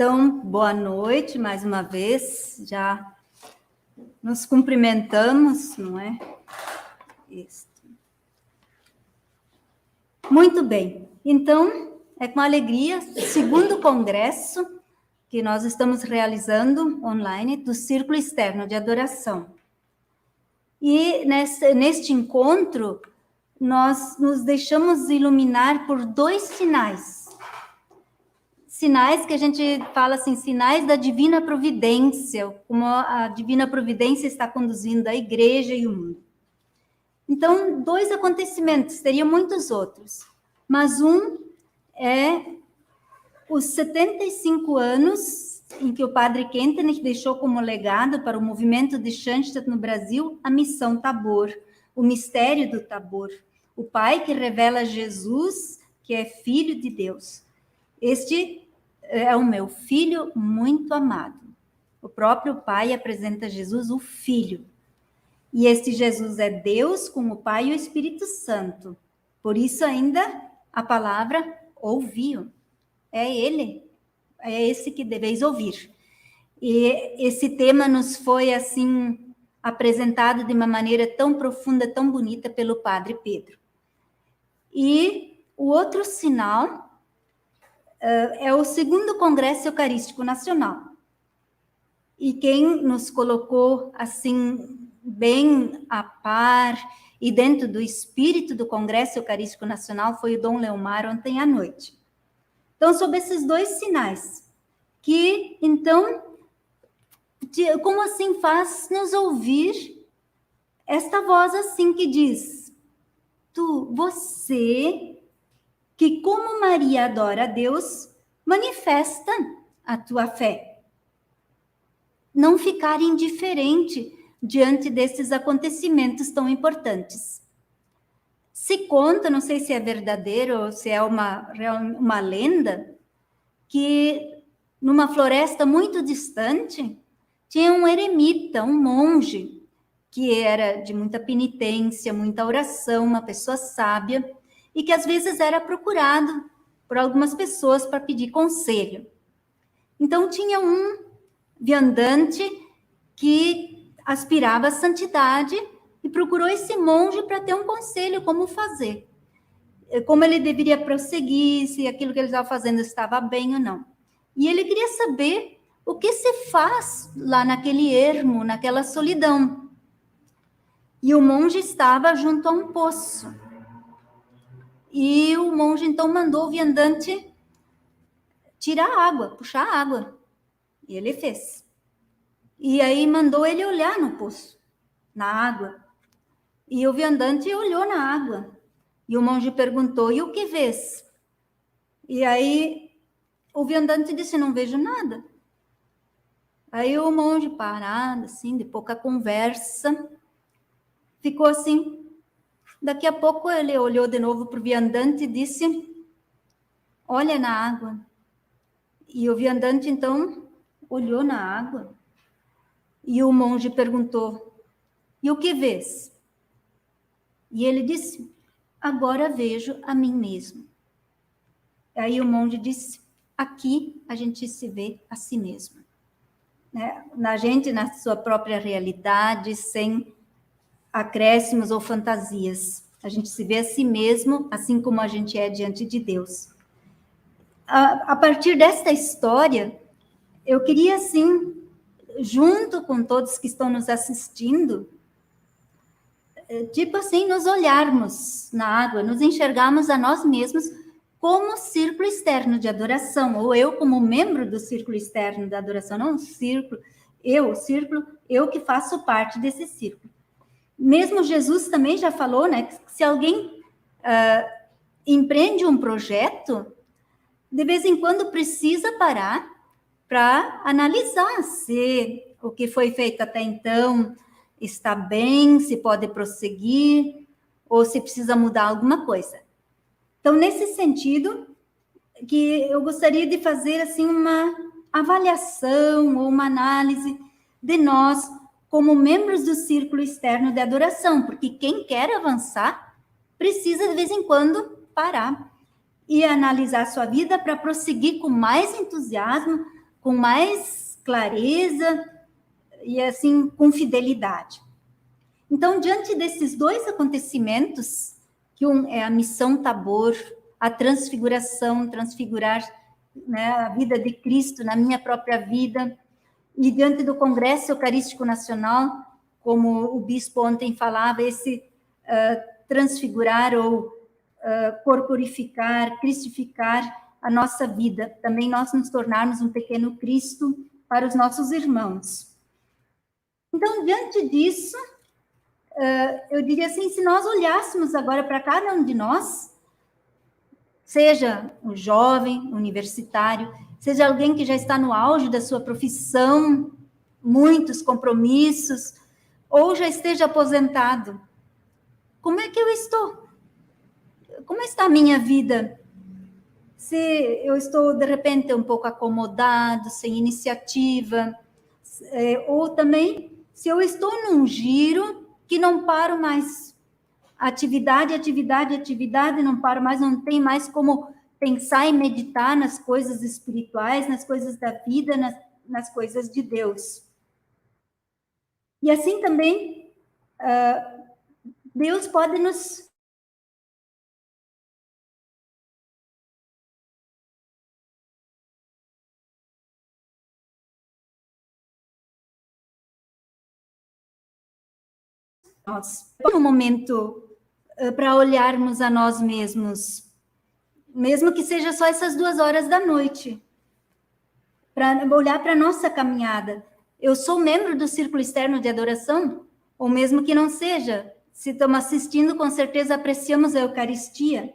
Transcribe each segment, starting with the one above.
Então, boa noite mais uma vez, já nos cumprimentamos, não é? Isso. Muito bem, então, é com alegria, segundo congresso que nós estamos realizando online do Círculo Externo de Adoração. E neste encontro, nós nos deixamos iluminar por dois sinais. Sinais que a gente fala assim, sinais da divina providência, como a divina providência está conduzindo a igreja e o mundo. Então, dois acontecimentos, teriam muitos outros, mas um é os 75 anos em que o padre Kentenich deixou como legado para o movimento de Schanstatt no Brasil a missão Tabor, o mistério do Tabor, o Pai que revela Jesus, que é Filho de Deus. Este é o meu filho muito amado. O próprio Pai apresenta Jesus, o Filho. E este Jesus é Deus com o Pai e o Espírito Santo. Por isso ainda a palavra ouviu. É ele, é esse que deveis ouvir. E esse tema nos foi assim apresentado de uma maneira tão profunda, tão bonita pelo Padre Pedro. E o outro sinal é o segundo Congresso Eucarístico Nacional. E quem nos colocou assim bem a par e dentro do espírito do Congresso Eucarístico Nacional foi o Dom Leomar ontem à noite. Então, sobre esses dois sinais, que então, como assim faz nos ouvir esta voz assim que diz, você que como Maria adora a Deus, manifesta a tua fé. Não ficar indiferente diante desses acontecimentos tão importantes. Se conta, não sei se é verdadeiro ou se é uma lenda, que numa floresta muito distante tinha um eremita, um monge, que era de muita penitência, muita oração, uma pessoa sábia, e que às vezes era procurado por algumas pessoas para pedir conselho. Então tinha um viandante que aspirava à santidade e procurou esse monge para ter um conselho como fazer, como ele deveria prosseguir, se aquilo que ele estava fazendo estava bem ou não. E ele queria saber o que se faz lá naquele ermo, naquela solidão. E o monge estava junto a um poço. E o monge então mandou o viandante tirar a água, puxar a água. E ele fez. E aí mandou ele olhar no poço, na água. E o viandante olhou na água. E o monge perguntou, e o que vês? E aí o viandante disse, não vejo nada. Aí o monge parado, assim, de pouca conversa, ficou assim. Daqui a pouco ele olhou de novo para o viandante e disse, olha na água. E o viandante, então, olhou na água. E o monge perguntou, e o que vês? E ele disse, agora vejo a mim mesmo. Aí o monge disse, aqui a gente se vê a si mesmo. Né? Na gente, na sua própria realidade, sem acréscimos ou fantasias. A gente se vê a si mesmo, assim como a gente é diante de Deus. A partir desta história, eu queria, assim, junto com todos que estão nos assistindo, tipo assim, nos olharmos na água, nos enxergarmos a nós mesmos como círculo externo de adoração, ou eu como membro do círculo externo de adoração, não um círculo, eu que faço parte desse círculo. Mesmo Jesus também já falou, né, que se alguém empreende um projeto, de vez em quando precisa parar para analisar se o que foi feito até então está bem, se pode prosseguir, ou se precisa mudar alguma coisa. Então, nesse sentido, que eu gostaria de fazer assim uma avaliação ou uma análise de nós como membros do círculo externo de adoração, porque quem quer avançar precisa de vez em quando parar e analisar sua vida para prosseguir com mais entusiasmo, com mais clareza e, assim, com fidelidade. Então, diante desses dois acontecimentos, que um é a missão Tabor, a transfiguração, transfigurar, né, a vida de Cristo na minha própria vida, e diante do Congresso Eucarístico Nacional, como o bispo ontem falava, esse transfigurar ou corporificar, cristificar a nossa vida, também nós nos tornarmos um pequeno Cristo para os nossos irmãos. Então, diante disso, eu diria assim, se nós olhássemos agora para cada um de nós, seja um jovem, universitário, seja alguém que já está no auge da sua profissão, muitos compromissos, ou já esteja aposentado, como é que eu estou? Como está a minha vida? Se eu estou, de repente, um pouco acomodado, sem iniciativa, ou também, se eu estou num giro que não paro mais, atividade, atividade, atividade, não paro mais, não tem mais como pensar e meditar nas coisas espirituais, nas coisas da vida, nas coisas de Deus. E assim também, Deus pode nos um momento para olharmos a nós mesmos, mesmo que seja só essas 2 horas da noite, para olhar para a nossa caminhada. Eu sou membro do Círculo Externo de Adoração, ou mesmo que não seja, se estamos assistindo, com certeza apreciamos a Eucaristia.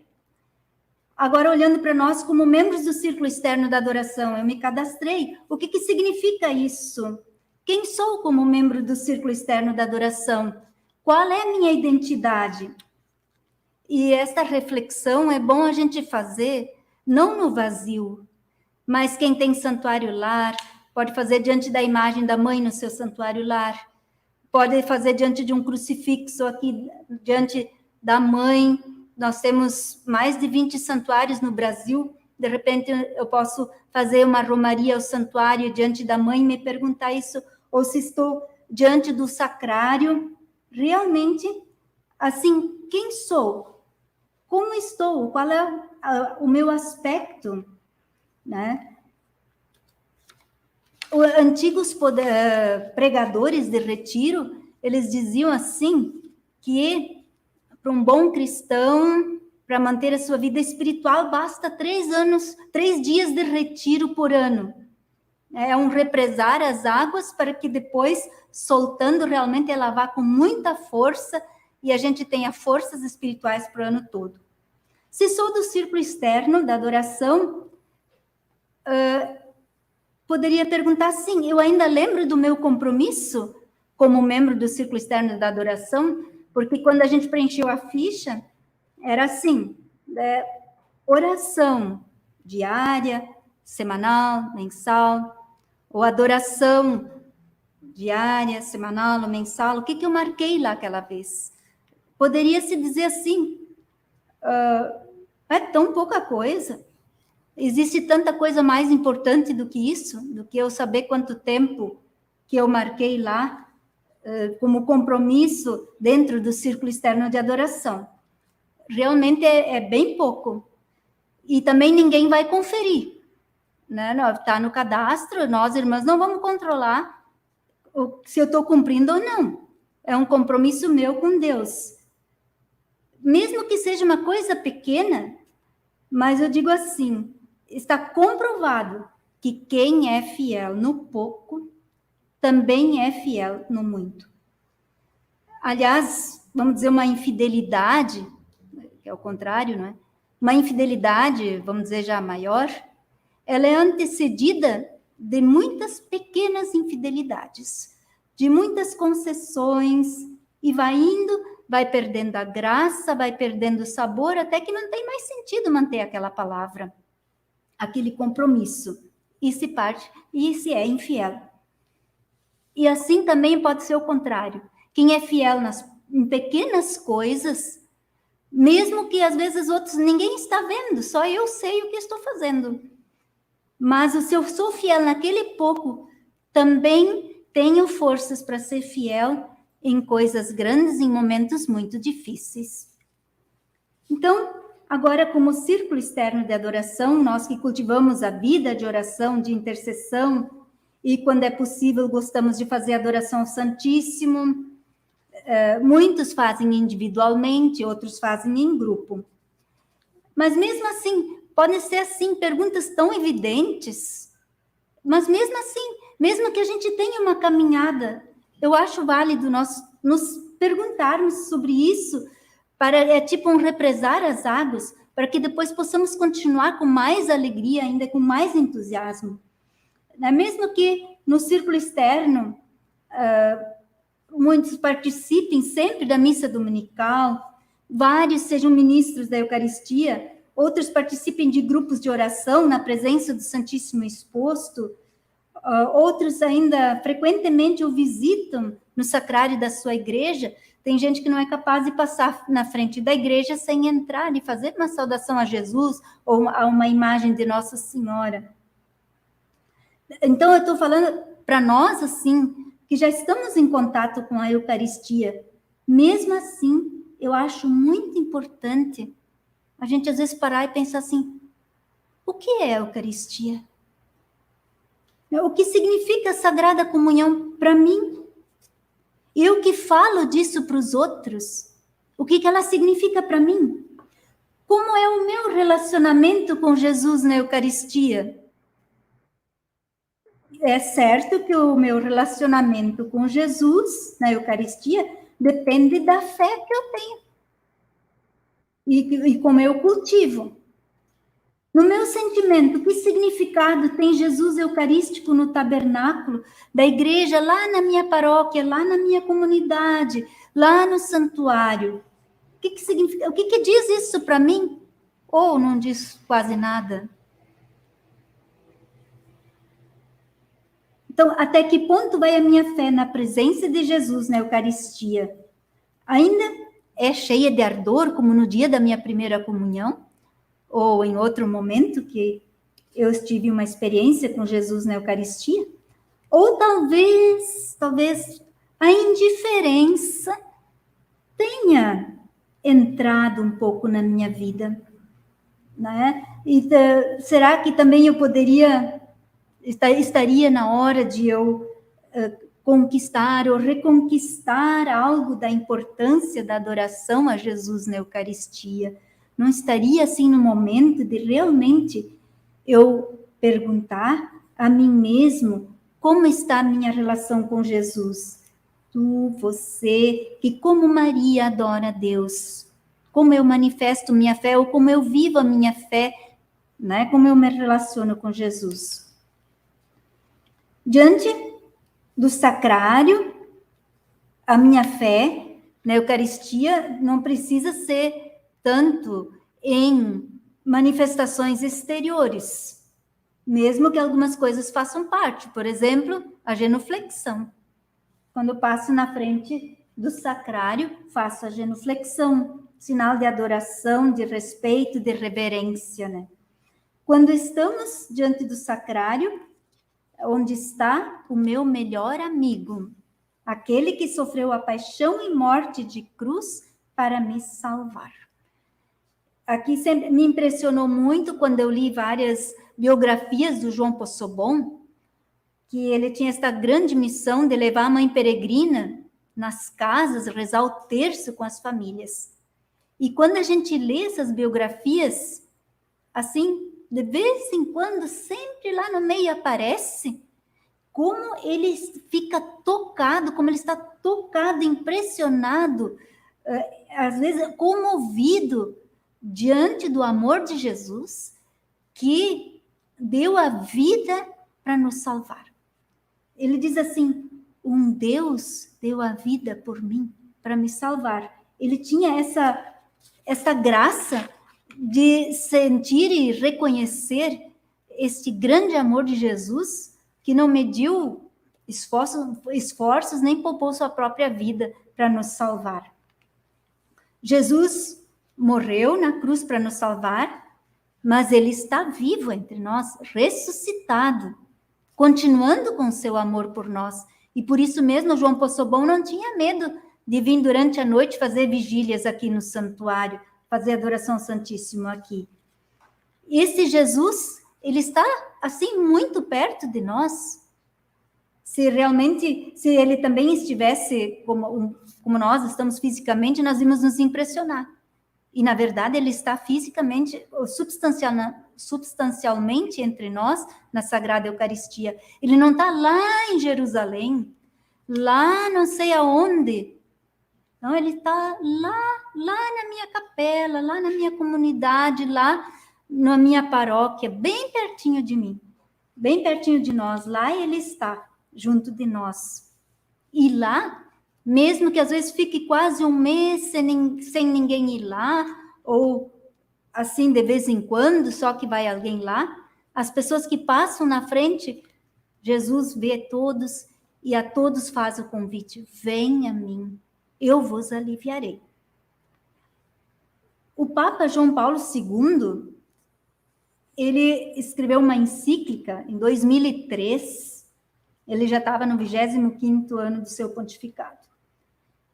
Agora, olhando para nós como membros do Círculo Externo da Adoração, eu me cadastrei. O que significa isso? Quem sou como membro do Círculo Externo da Adoração? Qual é a minha identidade? E esta reflexão é bom a gente fazer, não no vazio, mas quem tem santuário lar, pode fazer diante da imagem da mãe no seu santuário lar, pode fazer diante de um crucifixo aqui, diante da mãe. Nós temos mais de 20 santuários no Brasil, de repente eu posso fazer uma romaria ao santuário diante da mãe e me perguntar isso, ou se estou diante do sacrário, realmente, assim, quem sou? Como estou? Qual é o meu aspecto? Né? Os antigos pregadores de retiro, eles diziam assim, que para um bom cristão, para manter a sua vida espiritual, basta 3 dias de retiro por ano. É um represar as águas para que depois, soltando, realmente é lavar com muita força e a gente tenha forças espirituais para o ano todo. Se sou do círculo externo da adoração, poderia perguntar assim, eu ainda lembro do meu compromisso como membro do círculo externo da adoração, porque quando a gente preencheu a ficha, era assim, oração diária, semanal, mensal, ou adoração diária, semanal ou mensal, o que eu marquei lá aquela vez? Poderia se dizer assim, é tão pouca coisa, existe tanta coisa mais importante do que isso, do que eu saber quanto tempo que eu marquei lá, como compromisso dentro do círculo externo de adoração. Realmente é bem pouco. E também ninguém vai conferir. Né? Está no cadastro, nós, irmãs, não vamos controlar se eu estou cumprindo ou não. É um compromisso meu com Deus. Mesmo que seja uma coisa pequena, mas eu digo assim, está comprovado que quem é fiel no pouco, também é fiel no muito. Aliás, vamos dizer, uma infidelidade, que é o contrário, não é? Uma infidelidade, vamos dizer, já maior, ela é antecedida de muitas pequenas infidelidades, de muitas concessões, e vai indo, vai perdendo a graça, vai perdendo o sabor, até que não tem mais sentido manter aquela palavra, aquele compromisso, e se é infiel. E assim também pode ser o contrário. Quem é fiel em pequenas coisas, mesmo que às vezes outros ninguém está vendo, só eu sei o que estou fazendo. Mas se eu sou fiel naquele pouco, também tenho forças para ser fiel em coisas grandes, em momentos muito difíceis. Então, agora, como círculo externo de adoração, nós que cultivamos a vida de oração, de intercessão, e quando é possível, gostamos de fazer adoração ao Santíssimo, muitos fazem individualmente, outros fazem em grupo. Mas mesmo assim, podem ser assim, perguntas tão evidentes, mas mesmo assim, mesmo que a gente tenha uma caminhada, eu acho válido nós nos perguntarmos sobre isso, é tipo um represar as águas, para que depois possamos continuar com mais alegria, ainda com mais entusiasmo. Mesmo que no círculo externo, muitos participem sempre da missa dominical, vários sejam ministros da Eucaristia, outros participem de grupos de oração na presença do Santíssimo exposto, outros ainda frequentemente o visitam no sacrário da sua igreja. Tem gente que não é capaz de passar na frente da igreja sem entrar e fazer uma saudação a Jesus ou a uma imagem de Nossa Senhora. Então, eu estou falando para nós, assim, que já estamos em contato com a Eucaristia. Mesmo assim, eu acho muito importante a gente, às vezes, parar e pensar assim, o que é a Eucaristia? O que significa a Sagrada Comunhão para mim? Eu que falo disso para os outros, o que ela significa para mim? Como é o meu relacionamento com Jesus na Eucaristia? É certo que o meu relacionamento com Jesus na Eucaristia depende da fé que eu tenho e como eu cultivo. No meu sentimento, que significado tem Jesus Eucarístico no tabernáculo da igreja, lá na minha paróquia, lá na minha comunidade, lá no santuário? O que significa? O que diz isso para mim? Ou não diz quase nada? Então, até que ponto vai a minha fé na presença de Jesus na Eucaristia? Ainda é cheia de ardor, como no dia da minha primeira comunhão? Ou em outro momento que eu tive uma experiência com Jesus na Eucaristia? Ou talvez a indiferença tenha entrado um pouco na minha vida, né? E será que também eu estaria na hora de eu conquistar ou reconquistar algo da importância da adoração a Jesus na Eucaristia? Não estaria assim no momento de realmente eu perguntar a mim mesmo como está a minha relação com Jesus? Você, que como Maria adora a Deus, como eu manifesto minha fé ou como eu vivo a minha fé, né? Como eu me relaciono com Jesus? Diante do sacrário, a minha fé na Eucaristia não precisa ser tanto em manifestações exteriores, mesmo que algumas coisas façam parte. Por exemplo, a genuflexão. Quando eu passo na frente do sacrário, faço a genuflexão, sinal de adoração, de respeito, de reverência, né? Quando estamos diante do sacrário, onde está o meu melhor amigo, aquele que sofreu a paixão e morte de cruz para me salvar. Aqui sempre me impressionou muito quando eu li várias biografias do João Possobon, que ele tinha esta grande missão de levar a mãe peregrina nas casas, rezar o terço com as famílias. E quando a gente lê essas biografias, assim, de vez em quando, sempre lá no meio aparece como ele fica tocado, como ele está tocado, impressionado, às vezes comovido diante do amor de Jesus, que deu a vida para nos salvar. Ele diz assim, um Deus deu a vida por mim, para me salvar. Ele tinha essa graça de sentir e reconhecer este grande amor de Jesus, que não mediu esforços nem poupou sua própria vida para nos salvar. Jesus morreu na cruz para nos salvar, mas ele está vivo entre nós, ressuscitado, continuando com seu amor por nós. E por isso mesmo João Possobon não tinha medo de vir durante a noite fazer vigílias aqui no santuário, fazer adoração santíssima aqui. Esse Jesus, ele está assim muito perto de nós. Se realmente, se ele também estivesse como nós estamos fisicamente, nós íamos nos impressionar. E, na verdade, ele está fisicamente, substancialmente entre nós, na Sagrada Eucaristia. Ele não está lá em Jerusalém, lá não sei aonde. Não, ele está lá na minha capela, lá na minha comunidade, lá na minha paróquia, bem pertinho de mim, bem pertinho de nós. Lá ele está, junto de nós. E lá, mesmo que às vezes fique quase um mês sem ninguém ir lá, ou assim de vez em quando, só que vai alguém lá, as pessoas que passam na frente, Jesus vê todos e a todos faz o convite: vem a mim, eu vos aliviarei. O Papa João Paulo II, ele escreveu uma encíclica em 2003, ele já estava no 25º ano do seu pontificado.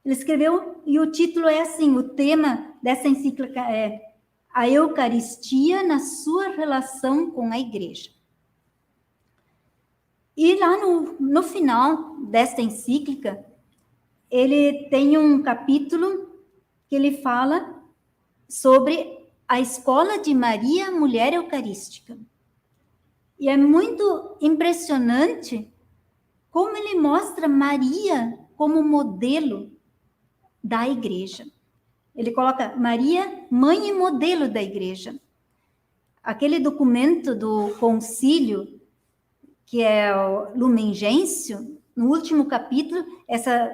Ele escreveu, e o título é assim, o tema dessa encíclica é A Eucaristia na sua relação com a Igreja. E lá no final desta encíclica, ele tem um capítulo que ele fala sobre a Escola de Maria, Mulher Eucarística. E é muito impressionante como ele mostra Maria como modelo da Igreja. Ele coloca Maria, mãe e modelo da Igreja. Aquele documento do concílio, que é o Lumen Gentium, no último capítulo,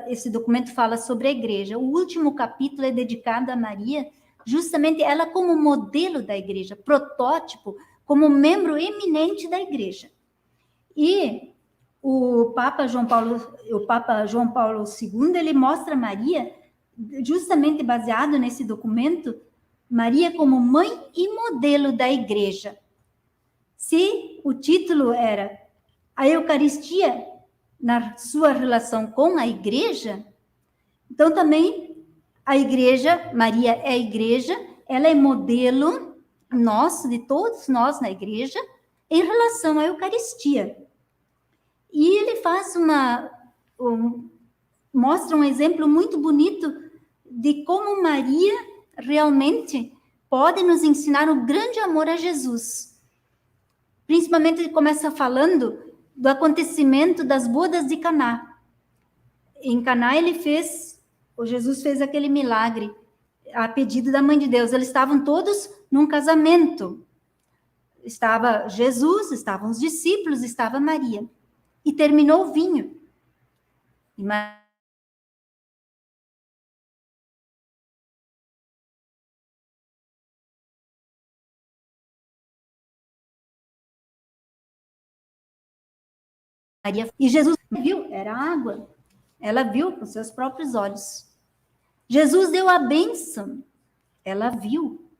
esse documento fala sobre a Igreja. O último capítulo é dedicado a Maria, justamente ela como modelo da Igreja, protótipo, como membro eminente da Igreja. E o Papa João Paulo II, ele mostra Maria, justamente baseado nesse documento, Maria como mãe e modelo da Igreja. Se o título era A Eucaristia na sua relação com a Igreja, então também a Igreja, Maria é a Igreja, ela é modelo nosso, de todos nós na Igreja, em relação à Eucaristia. E ele faz mostra um exemplo muito bonito de como Maria realmente pode nos ensinar o grande amor a Jesus. Principalmente ele começa falando do acontecimento das bodas de Caná. Em Caná Jesus fez aquele milagre a pedido da Mãe de Deus. Eles estavam todos num casamento. Estava Jesus, estavam os discípulos, estava Maria. E terminou o vinho. E Jesus viu, era água. Ela viu com seus próprios olhos. Jesus deu a bênção. Ela viu.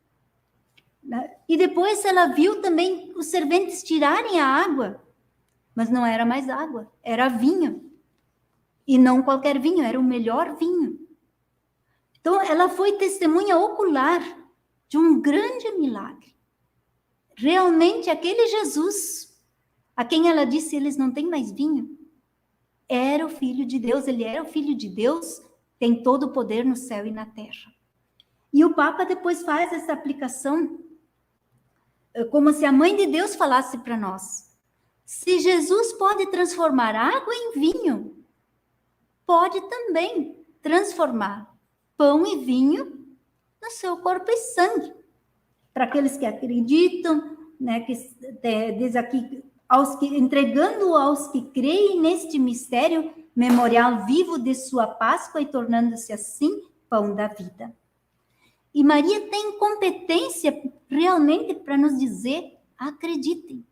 E depois ela viu também os serventes tirarem a água. Mas não era mais água, era vinho. E não qualquer vinho, era o melhor vinho. Então, ela foi testemunha ocular de um grande milagre. Realmente, aquele Jesus, a quem ela disse, eles não têm mais vinho, era o Filho de Deus, ele era o Filho de Deus, tem todo o poder no céu e na terra. E o Papa depois faz essa aplicação, como se a Mãe de Deus falasse para nós. Se Jesus pode transformar água em vinho, pode também transformar pão e vinho no seu corpo e sangue. Para aqueles que acreditam, né, que diz aqui, entregando aos que creem neste mistério, memorial vivo de sua Páscoa e tornando-se assim pão da vida. E Maria tem competência realmente para nos dizer, acreditem,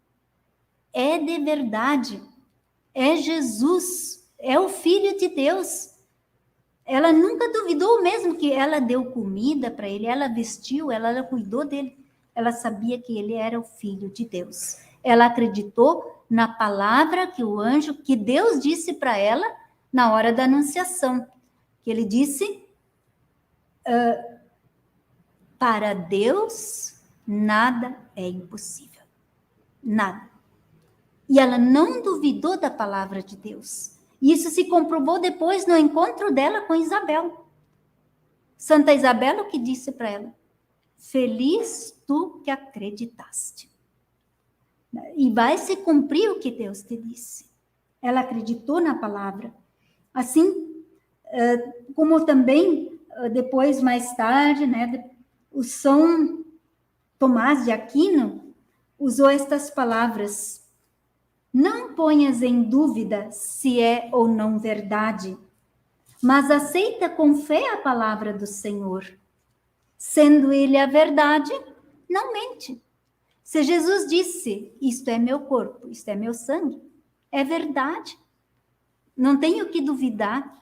é de verdade, é Jesus, é o Filho de Deus. Ela nunca duvidou mesmo que ela deu comida para ele, ela vestiu, ela cuidou dele. ela sabia que ele era o Filho de Deus. Ela acreditou na palavra que Deus disse para ela na hora da anunciação, que ele disse, para Deus nada é impossível, nada. E ela não duvidou da palavra de Deus. E isso se comprovou depois no encontro dela com Isabel. Santa Isabel, o que disse para ela? Feliz tu que acreditaste. E vai se cumprir o que Deus te disse. Ela acreditou na palavra. Assim, como também, depois, mais tarde, né, o São Tomás de Aquino usou estas palavras: não ponhas em dúvida se é ou não verdade, mas aceita com fé a palavra do Senhor. Sendo ele a verdade, não mente. Se Jesus disse, isto é meu corpo, isto é meu sangue, é verdade. Não tenho que duvidar.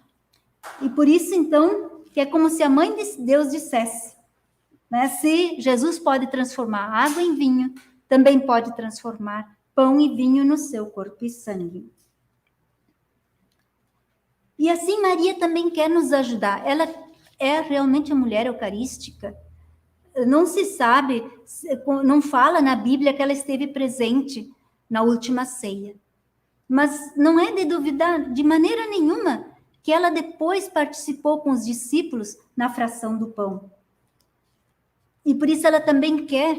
E por isso, então, que é como se a mãe de Deus dissesse, né? Se Jesus pode transformar água em vinho, também pode transformar pão e vinho no seu corpo e sangue. E assim Maria também quer nos ajudar. Ela é realmente a mulher eucarística. Não se sabe, não fala na Bíblia que ela esteve presente na última ceia. Mas não é de duvidar de maneira nenhuma que ela depois participou com os discípulos na fração do pão. E por isso ela também quer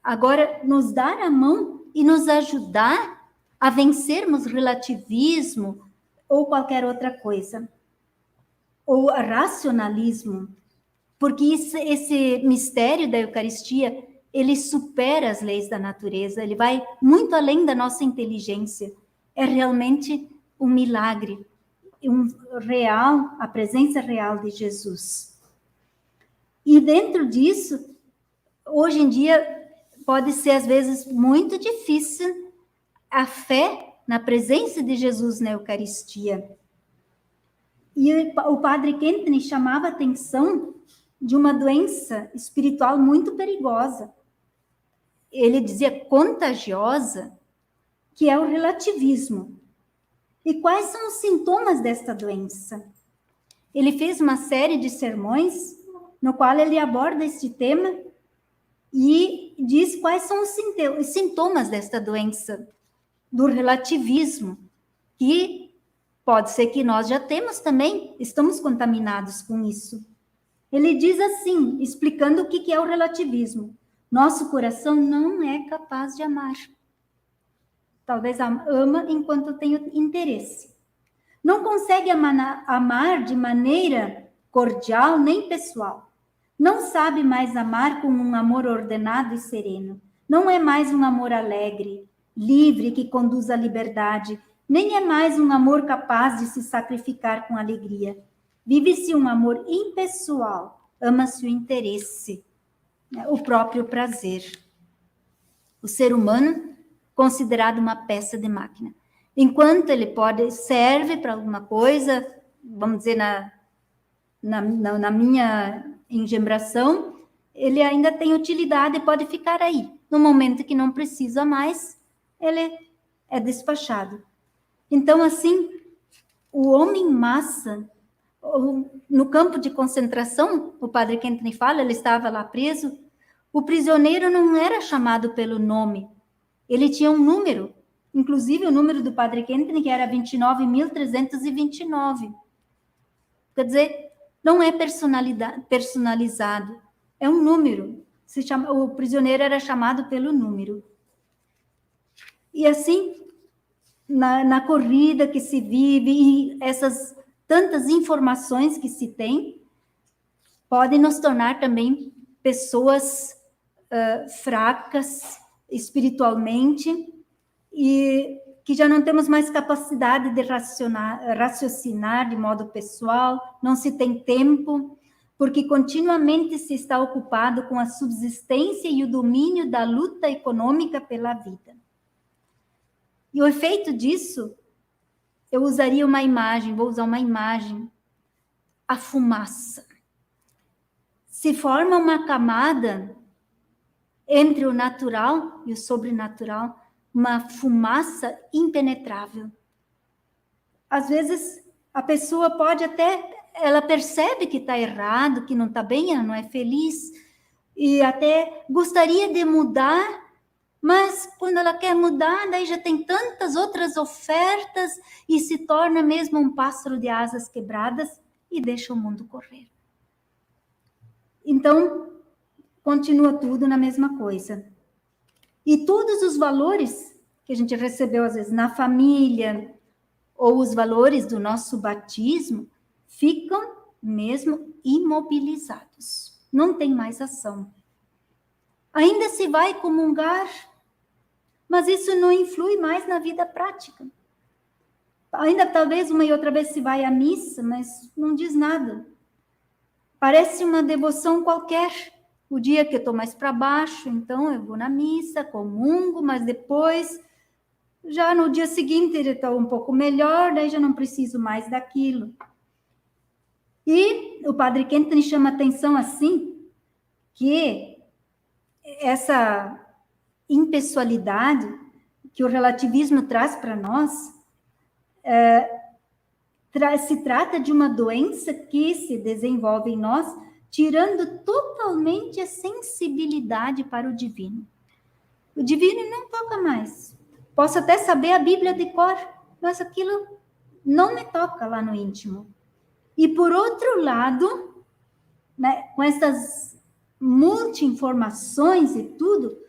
agora nos dar a mão e nos ajudar a vencermos relativismo ou qualquer outra coisa, ou racionalismo, porque esse mistério da Eucaristia, ele supera as leis da natureza, ele vai muito além da nossa inteligência, é realmente um milagre, a presença real de Jesus. E dentro disso, hoje em dia, pode ser às vezes muito difícil a fé na presença de Jesus na Eucaristia. E o padre Kentenich chamava a atenção de uma doença espiritual muito perigosa. Ele dizia contagiosa, que é o relativismo. E quais são os sintomas desta doença? Ele fez uma série de sermões no qual ele aborda este tema e diz quais são os sintomas desta doença, do relativismo, que pode ser que nós já temos também, estamos contaminados com isso. Ele diz assim, explicando o que é o relativismo: nosso coração não é capaz de amar. Talvez ama enquanto tem interesse. Não consegue amar de maneira cordial nem pessoal. Não sabe mais amar com um amor ordenado e sereno. Não é mais um amor alegre, livre, que conduz à liberdade. Nem é mais um amor capaz de se sacrificar com alegria. Vive-se um amor impessoal. Ama-se o interesse, né, o próprio prazer. O ser humano considerado uma peça de máquina. Enquanto ele serve para alguma coisa, vamos dizer, na minha engembração, ele ainda tem utilidade e pode ficar aí. No momento que não precisa mais, ele é despachado. Então, assim, o homem massa, no campo de concentração, o padre Kentenich fala, ele estava lá preso, o prisioneiro não era chamado pelo nome, ele tinha um número, inclusive o número do padre Kentenich era 29.329. Quer dizer, não é personalizado, é um número. O prisioneiro era chamado pelo número. E assim, na corrida que se vive, e essas tantas informações que se tem, podem nos tornar também pessoas fracas espiritualmente, e que já não temos mais capacidade de raciocinar de modo pessoal, não se tem tempo, porque continuamente se está ocupado com a subsistência e o domínio da luta econômica pela vida. E o efeito disso, eu usaria uma imagem, vou usar uma imagem, a fumaça. Se forma uma camada entre o natural e o sobrenatural, uma fumaça impenetrável. Às vezes, a pessoa pode até, ela percebe que está errado, que não está bem, ela não é feliz, e até gostaria de mudar, mas quando ela quer mudar, daí já tem tantas outras ofertas e se torna mesmo um pássaro de asas quebradas e deixa o mundo correr. Então, continua tudo na mesma coisa. E todos os valores que a gente recebeu, às vezes, na família, ou os valores do nosso batismo, ficam mesmo imobilizados. Não tem mais ação. Ainda se vai comungar, mas isso não influi mais na vida prática. Ainda talvez uma e outra vez se vai à missa, mas não diz nada. Parece uma devoção qualquer. O dia que eu estou mais para baixo, então eu vou na missa, comungo, mas depois, já no dia seguinte, ele está um pouco melhor, daí já não preciso mais daquilo. E o Padre Kenton chama atenção assim, que essa impessoalidade que o relativismo traz para nós, se trata de uma doença que se desenvolve em nós, tirando totalmente a sensibilidade para o divino. O divino não toca mais. Posso até saber a Bíblia de cor, mas aquilo não me toca lá no íntimo. E por outro lado, né, com essas multi-informações e tudo,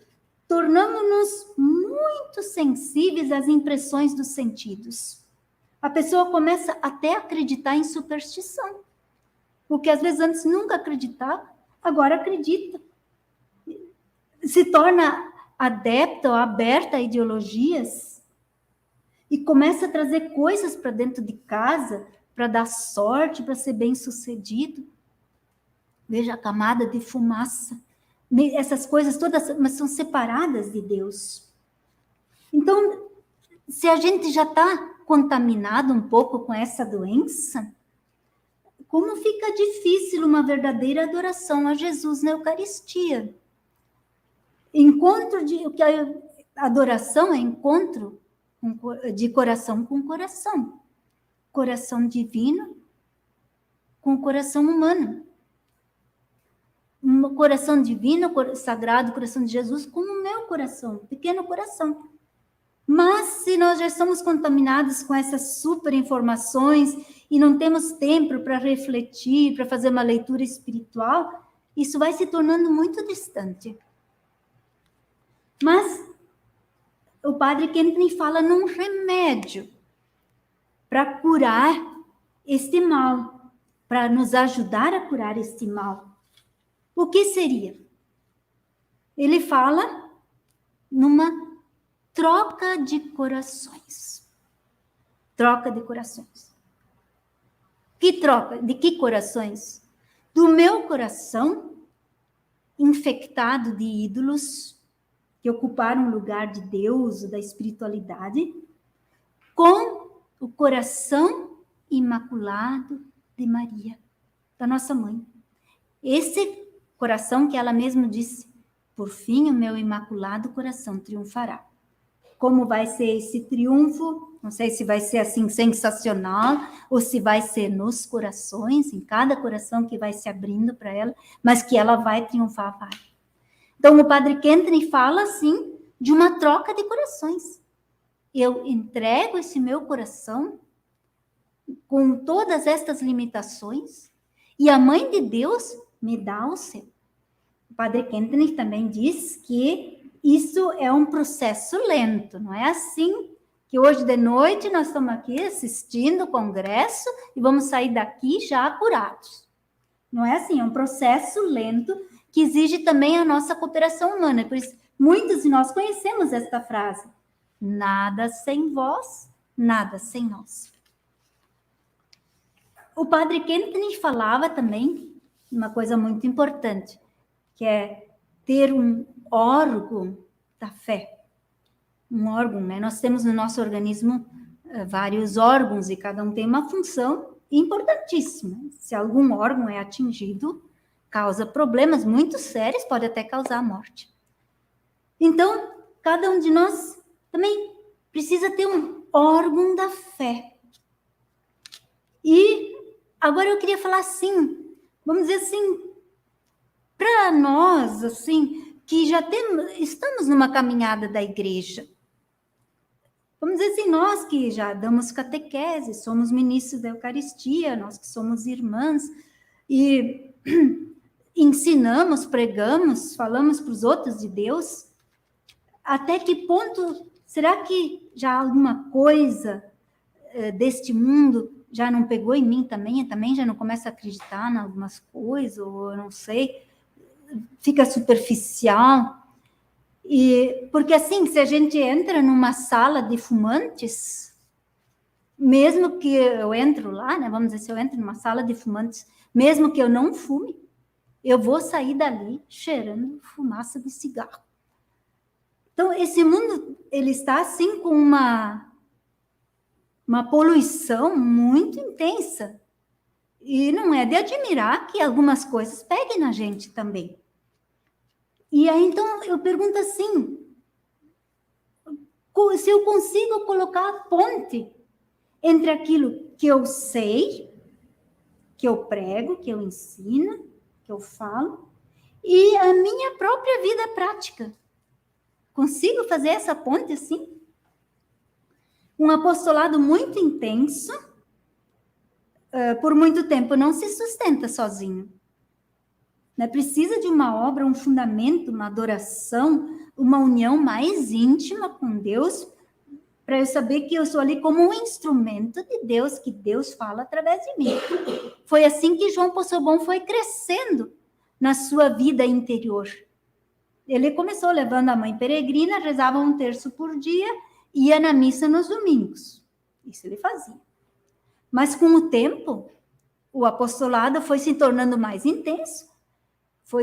tornamos-nos muito sensíveis às impressões dos sentidos. A pessoa começa até a acreditar em superstição. O que às vezes antes nunca acreditava, agora acredita. Se torna adepta ou aberta a ideologias e começa a trazer coisas para dentro de casa para dar sorte, para ser bem-sucedido. Veja a camada de fumaça. Essas coisas todas, mas são separadas de Deus. Então, se a gente já está contaminado um pouco com essa doença, como fica difícil uma verdadeira adoração a Jesus na Eucaristia. O que a adoração é encontro de coração com coração. Coração divino com coração humano. Um coração divino, sagrado, coração de Jesus, com o meu coração, pequeno coração. Mas se nós já somos contaminados com essas super informações e não temos tempo para refletir, para fazer uma leitura espiritual, isso vai se tornando muito distante. Mas o Padre Kenton fala num remédio para curar este mal, para nos ajudar a curar este mal. O que seria? Ele fala numa troca de corações. Troca de corações. Que troca? De que corações? Do meu coração, infectado de ídolos, que ocuparam o lugar de Deus, da espiritualidade, com o coração imaculado de Maria, da nossa mãe. Esse coração que ela mesma disse, por fim o meu imaculado coração triunfará. Como vai ser esse triunfo? Não sei se vai ser assim sensacional, ou se vai ser nos corações, em cada coração que vai se abrindo para ela, mas que ela vai triunfar, vai. Então, o Padre Kenton fala, assim, de uma troca de corações. Eu entrego esse meu coração com todas estas limitações e a Mãe de Deus me dá o seu. O Padre Kenton também diz que isso é um processo lento, não é assim que hoje de noite nós estamos aqui assistindo o congresso e vamos sair daqui já curados. Não é assim, é um processo lento que exige também a nossa cooperação humana. Por isso, muitos de nós conhecemos esta frase: nada sem vós, nada sem nós. O Padre Kenton falava também uma coisa muito importante, que é ter um órgão da fé. Um órgão, né? Nós temos no nosso organismo vários órgãos e cada um tem uma função importantíssima. Se algum órgão é atingido, causa problemas muito sérios, pode até causar a morte. Então, cada um de nós também precisa ter um órgão da fé. E agora eu queria falar assim, vamos dizer assim, para nós, assim, que já estamos numa caminhada da igreja. Vamos dizer assim, nós que já damos catequese, somos ministros da Eucaristia, nós que somos irmãs, e ensinamos, pregamos, falamos para os outros de Deus, até que ponto será que já alguma coisa deste mundo já não pegou em mim também? Eu também já não começo a acreditar em algumas coisas, ou eu não sei, fica superficial. E, porque assim, se a gente entra numa sala de fumantes, mesmo que eu entro lá, né, vamos dizer, se eu entro numa sala de fumantes, mesmo que eu não fume, eu vou sair dali cheirando fumaça de cigarro. Então, esse mundo, ele está assim com uma poluição muito intensa. E não é de admirar que algumas coisas peguem na gente também. E aí, então, eu pergunto assim, se eu consigo colocar a ponte entre aquilo que eu sei, que eu prego, que eu ensino, que eu falo, e a minha própria vida prática. Consigo fazer essa ponte assim? Um apostolado muito intenso, por muito tempo, não se sustenta sozinho. Né? Precisa de uma obra, um fundamento, uma adoração, uma união mais íntima com Deus, para eu saber que eu sou ali como um instrumento de Deus, que Deus fala através de mim. Foi assim que João Possobon foi crescendo na sua vida interior. Ele começou levando a mãe peregrina, rezava 1 terço por dia, ia na missa nos domingos. Isso ele fazia. Mas com o tempo, o apostolado foi se tornando mais intenso.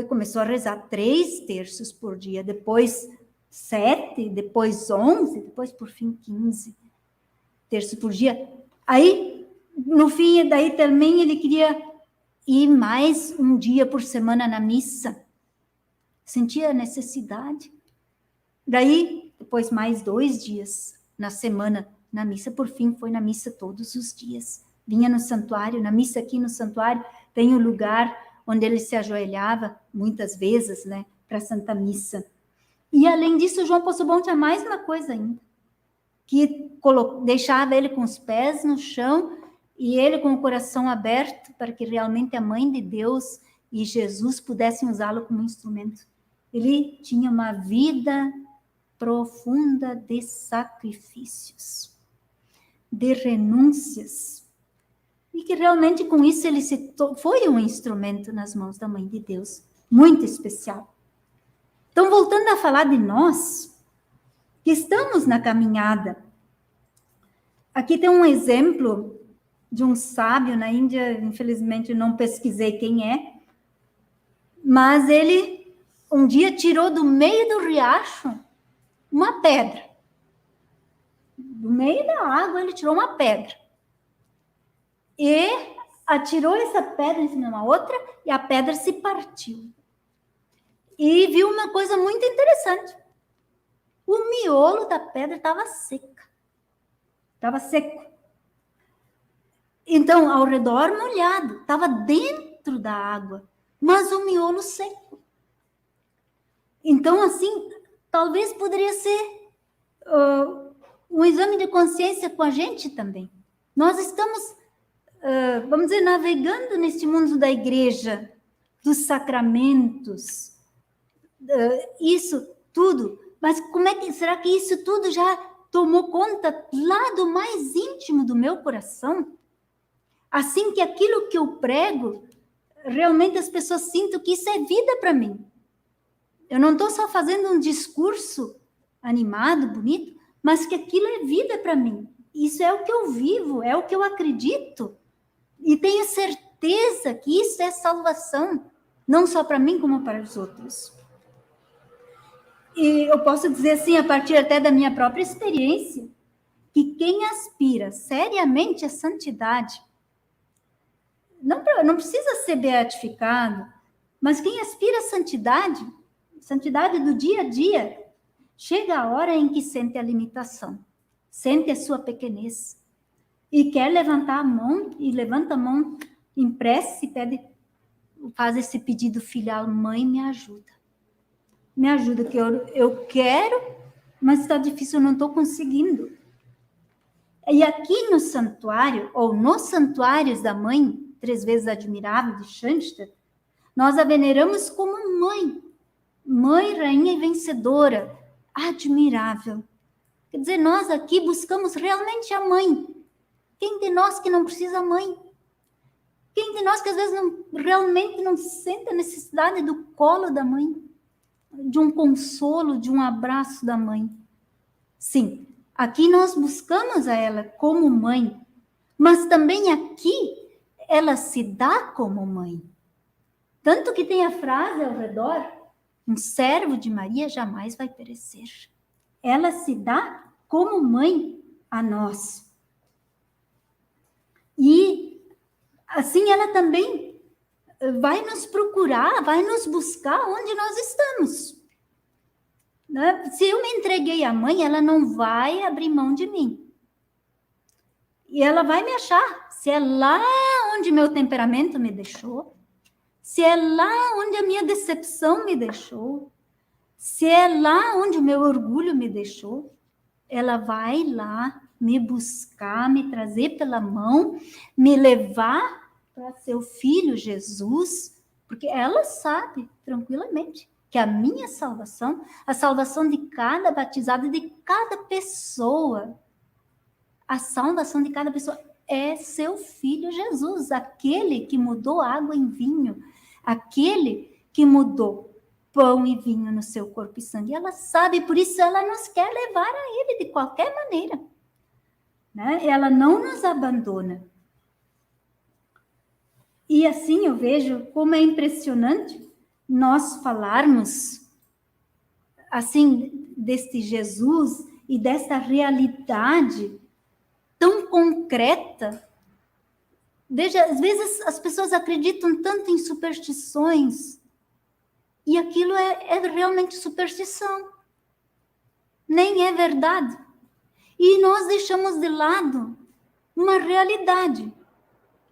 Começou a rezar 3 terços por dia, depois 7, depois 11, depois por fim 15 terços por dia. Aí, no fim, daí também ele queria ir mais um dia por semana na missa. Sentia a necessidade. Daí, depois mais 2 dias na semana na missa. Por fim, foi na missa todos os dias. Vinha no santuário, na missa aqui no santuário, tem um lugar onde ele se ajoelhava, muitas vezes, né, para a Santa Missa. E, além disso, João Possobon tinha mais uma coisa ainda, que deixava ele com os pés no chão e ele com o coração aberto para que realmente a Mãe de Deus e Jesus pudessem usá-lo como instrumento. Ele tinha uma vida profunda de sacrifícios, de renúncias, e que realmente com isso ele foi um instrumento nas mãos da Mãe de Deus, muito especial. Então, voltando a falar de nós, que estamos na caminhada, aqui tem um exemplo de um sábio na Índia, infelizmente não pesquisei quem é, mas ele um dia tirou do meio do riacho uma pedra. Do meio da água ele tirou uma pedra. E atirou essa pedra em cima de uma outra e a pedra se partiu. E viu uma coisa muito interessante. O miolo da pedra estava seca. Estava seco. Então, ao redor molhado, estava dentro da água, mas o miolo seco. Então, assim, talvez poderia ser um exame de consciência com a gente também. Nós estamos, vamos dizer, navegando neste mundo da igreja, dos sacramentos, isso tudo, mas será que isso tudo já tomou conta lá do mais íntimo do meu coração? Assim que aquilo que eu prego, realmente as pessoas sintam que isso é vida para mim. Eu não estou só fazendo um discurso animado, bonito, mas que aquilo é vida para mim. Isso é o que eu vivo, é o que eu acredito. E tenho certeza que isso é salvação, não só para mim, como para os outros. E eu posso dizer assim, a partir até da minha própria experiência, que quem aspira seriamente à santidade, não precisa ser beatificado, mas quem aspira à santidade do dia a dia, chega a hora em que sente a limitação, sente a sua pequenez, e quer levantar a mão, e levanta a mão em prece, pede, faz esse pedido filial: mãe, me ajuda, que eu quero, mas está difícil, eu não estou conseguindo. E aqui no santuário, ou nos santuários da mãe, 3 vezes admirável de Schanstatt, nós a veneramos como mãe, rainha e vencedora, admirável. Quer dizer, nós aqui buscamos realmente a mãe. Quem de nós que não precisa mãe? Quem de nós que às vezes realmente não sente a necessidade do colo da mãe? De um consolo, de um abraço da mãe? Sim, aqui nós buscamos a ela como mãe, mas também aqui ela se dá como mãe. Tanto que tem a frase ao redor: um servo de Maria jamais vai perecer. Ela se dá como mãe a nós. E assim ela também vai nos procurar, vai nos buscar onde nós estamos. Né? Se eu me entreguei à mãe, ela não vai abrir mão de mim. E ela vai me achar. Se é lá onde meu temperamento me deixou, se é lá onde a minha decepção me deixou, se é lá onde o meu orgulho me deixou, ela vai lá me buscar, me trazer pela mão, me levar para seu filho Jesus, porque ela sabe tranquilamente que a minha salvação, a salvação de cada batizado, de cada pessoa, a salvação de cada pessoa é seu filho Jesus, aquele que mudou água em vinho, aquele que mudou pão e vinho no seu corpo e sangue. Ela sabe, por isso ela nos quer levar a ele de qualquer maneira. Né? Ela não nos abandona. E assim eu vejo como é impressionante nós falarmos assim deste Jesus e desta realidade tão concreta. Veja, às vezes as pessoas acreditam tanto em superstições e aquilo é realmente superstição. Nem é verdade. E nós deixamos de lado uma realidade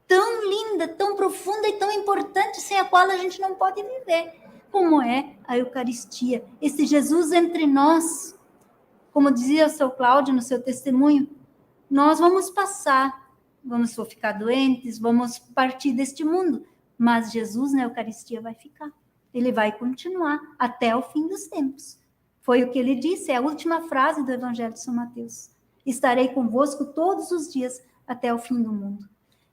tão linda, tão profunda e tão importante, sem a qual a gente não pode viver, como é a Eucaristia. Esse Jesus entre nós, como dizia o seu Cláudio no seu testemunho, nós vamos passar, vamos ficar doentes, vamos partir deste mundo, mas Jesus na Eucaristia vai ficar. Ele vai continuar até o fim dos tempos. Foi o que ele disse, é a última frase do Evangelho de São Mateus. Estarei convosco todos os dias até o fim do mundo.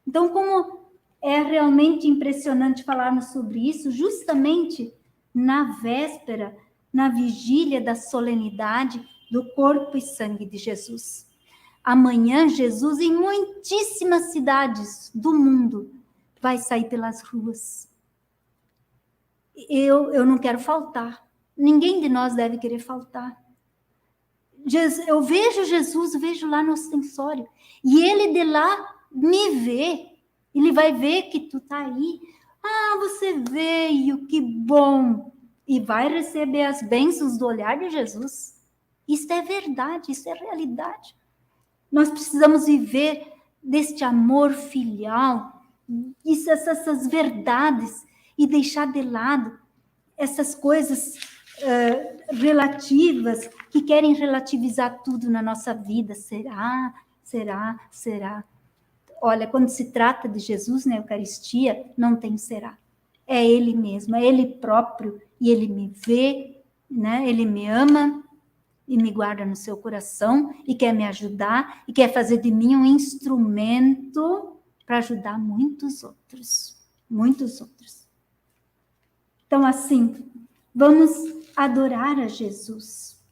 Então, como é realmente impressionante falarmos sobre isso, justamente na véspera, na vigília da solenidade do corpo e sangue de Jesus. Amanhã, Jesus, em muitíssimas cidades do mundo, vai sair pelas ruas. Eu não quero faltar. Ninguém de nós deve querer faltar. Eu vejo Jesus, vejo lá no ostensório, e ele de lá me vê, ele vai ver que tu tá aí. Ah, você veio, que bom! E vai receber as bênçãos do olhar de Jesus. Isso é verdade, isso é realidade. Nós precisamos viver deste amor filial, essas verdades, e deixar de lado essas coisas relativas, que querem relativizar tudo na nossa vida. Será? Será? Será? Olha, quando se trata de Jesus na Eucaristia, não tem será. É Ele mesmo, é Ele próprio, e Ele me vê, né? Ele me ama e me guarda no seu coração, e quer me ajudar, e quer fazer de mim um instrumento para ajudar muitos outros. Muitos outros. Então, assim, vamos adorar a Jesus.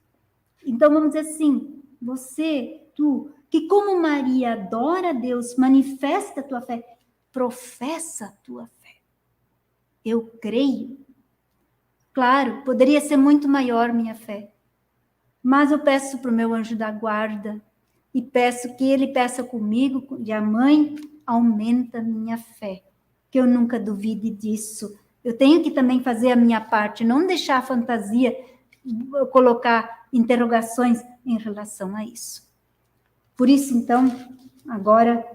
Então, vamos dizer assim, você, tu, que como Maria adora a Deus, manifesta a tua fé, professa a tua fé. Eu creio. Claro, poderia ser muito maior minha fé, mas eu peço para o meu anjo da guarda, e peço que ele peça comigo, e a mãe, aumenta a minha fé, que eu nunca duvide disso. Eu tenho que também fazer a minha parte, não deixar a fantasia colocar interrogações em relação a isso. Por isso, então, agora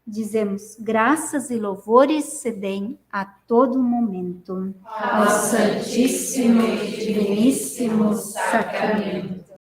dizemos, graças e louvores se deem a todo momento ao Santíssimo e Diviníssimo Sacramento.